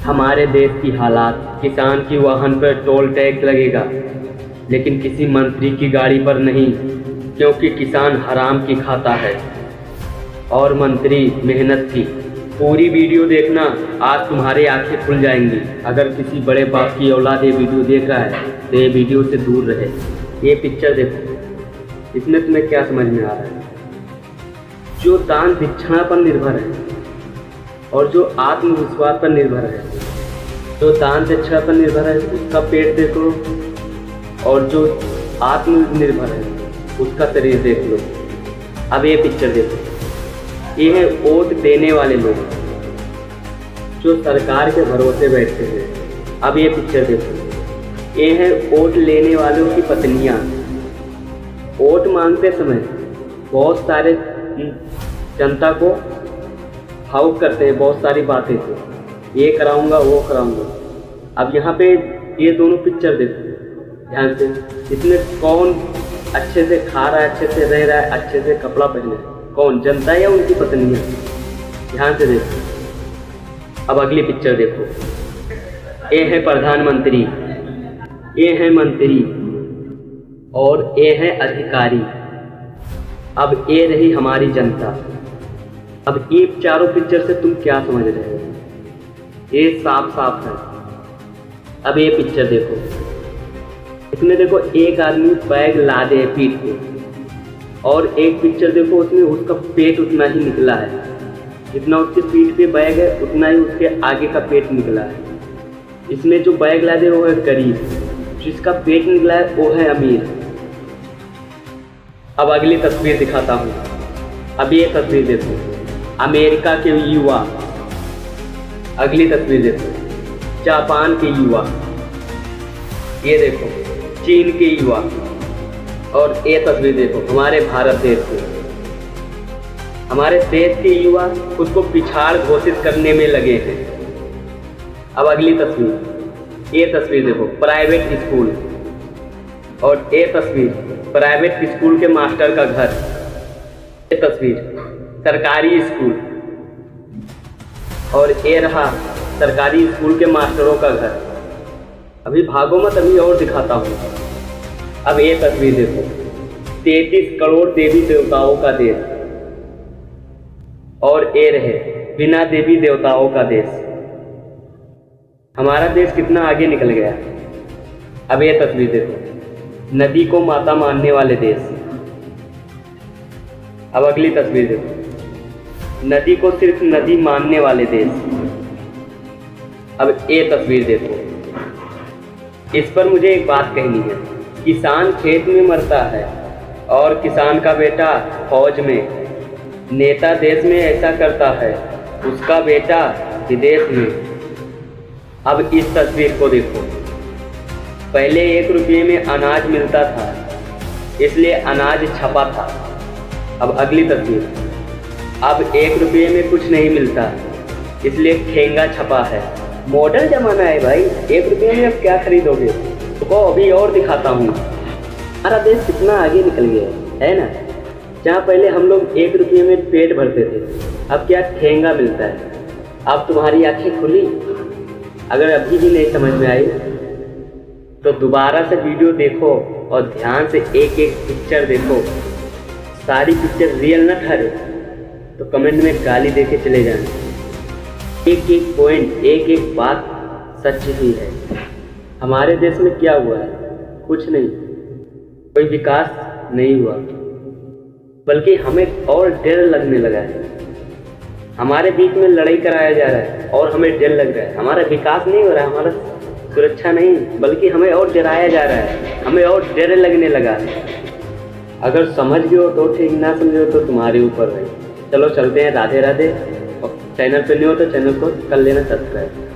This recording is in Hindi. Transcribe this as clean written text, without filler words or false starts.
हमारे देश की हालात, किसान की वाहन पर टोल टैक्स लगेगा लेकिन किसी मंत्री की गाड़ी पर नहीं, क्योंकि किसान हराम की खाता है और मंत्री मेहनत की। पूरी वीडियो देखना, आज तुम्हारी आंखें खुल जाएंगी। अगर किसी बड़े बाप की औलाद ये वीडियो देख रहा है तो ये वीडियो से दूर रहे। ये पिक्चर देखो, इसमें तुम्हें क्या समझ में आ रहा है? जो दान दक्षिणा पर निर्भर है और जो आत्मविश्वास पर निर्भर है, जो दान दक्षिणा पर निर्भर है उसका पेट देखो, और जो आत्मनिर्भर है उसका शरीर देख लो। अब ये पिक्चर देखो, ये है वोट देने वाले लोग जो सरकार के भरोसे बैठते हैं। अब ये पिक्चर देखो, ये है वोट लेने वालों की पत्नियां। वोट मांगते समय बहुत सारे जनता को भावुक करते हैं, बहुत सारी बातें से, ये कराऊंगा वो कराऊंगा। अब यहाँ पे ये दोनों पिक्चर देखो ध्यान से, इसमें कौन अच्छे से खा रहा है, अच्छे से रह रहा है, अच्छे से कपड़ा पहने, कौन, जनता या उनकी पत्नियां? ध्यान से देखो। अब अगली पिक्चर देखो, ये है प्रधानमंत्री, ये है मंत्री और ये है अधिकारी। अब ये रही हमारी जनता। अब ये चारों पिक्चर से तुम क्या समझ रहे हो? ये साफ साफ है। अब ये पिक्चर देखो, इसमें देखो एक आदमी बैग लादे है पीठ पे, और एक पिक्चर देखो उसमें उसका पेट उतना ही निकला है, जितना उसके पीठ पे बैग है उतना ही उसके आगे का पेट निकला है। इसमें जो बैग लादे वो है गरीब, जिसका पेट निकला है वो है अमीर। अब अगली तस्वीर दिखाता हूँ। अब ये तस्वीर देखो, अमेरिका के युवा। अगली तस्वीर देखो, जापान के युवा। ये देखो, चीन के युवा। और ये तस्वीर देखो, हमारे भारत देश के, हमारे देश के युवा खुद को पिछाड़ घोषित करने में लगे हैं। अब अगली तस्वीर, ये तस्वीर देखो, प्राइवेट स्कूल। और ये तस्वीर प्राइवेट स्कूल के मास्टर का घर। ये तस्वीर सरकारी स्कूल, और ये रहा सरकारी स्कूल के मास्टरों का घर। अभी भागो मत, अभी और दिखाता हूँ। अब ये तस्वीर देखो, 33 करोड़ देवी देवताओं का देश, और ये रहे बिना देवी देवताओं का देश। हमारा देश कितना आगे निकल गया। अब ये तस्वीर देखो, नदी को माता मानने वाले देश। अब अगली तस्वीर देखो, नदी को सिर्फ नदी मानने वाले देश। अब ये तस्वीर देखो, इस पर मुझे एक बात कहनी है। किसान खेत में मरता है और किसान का बेटा फौज में, नेता देश में ऐसा करता है, उसका बेटा विदेश में। अब इस तस्वीर को देखो, पहले 1 रुपये में अनाज मिलता था, इसलिए अनाज छपा था। अब अगली तस्वीर, अब 1 रुपये में कुछ नहीं मिलता, इसलिए ठेंगा छपा है। मॉडर्न जमाना है भाई, 1 रुपये में अब क्या खरीदोगे? तो अभी और दिखाता हूँ। हमारा देश कितना आगे निकल गया है ना। जहाँ पहले हम लोग 1 रुपये में पेट भरते थे, अब क्या ठेंगा मिलता है। अब तुम्हारी आंखें खुली? अगर अभी भी नहीं समझ में आई तो दोबारा से वीडियो देखो और ध्यान से एक एक पिक्चर देखो। सारी पिक्चर रियल न ठहरे तो कमेंट में गाली देके चले जाना। एक एक पॉइंट, एक एक बात सच ही है। हमारे देश में क्या हुआ है? कुछ नहीं, कोई विकास नहीं हुआ, बल्कि हमें और डर लगने लगा है। हमारे बीच में लड़ाई कराया जा रहा है और हमें डर लग रहा है। हमारा विकास नहीं हो रहा है, हमारा सुरक्षा नहीं, बल्कि हमें और डराया जा रहा है, हमें और डर लगने लगा है। अगर समझ गए हो तो ठीक, ना समझे हो तो तुम्हारे ऊपर है। चलो चलते हैं, राधे राधे। और चैनल पे नहीं हो तो चैनल को कर लेना सब्सक्राइब।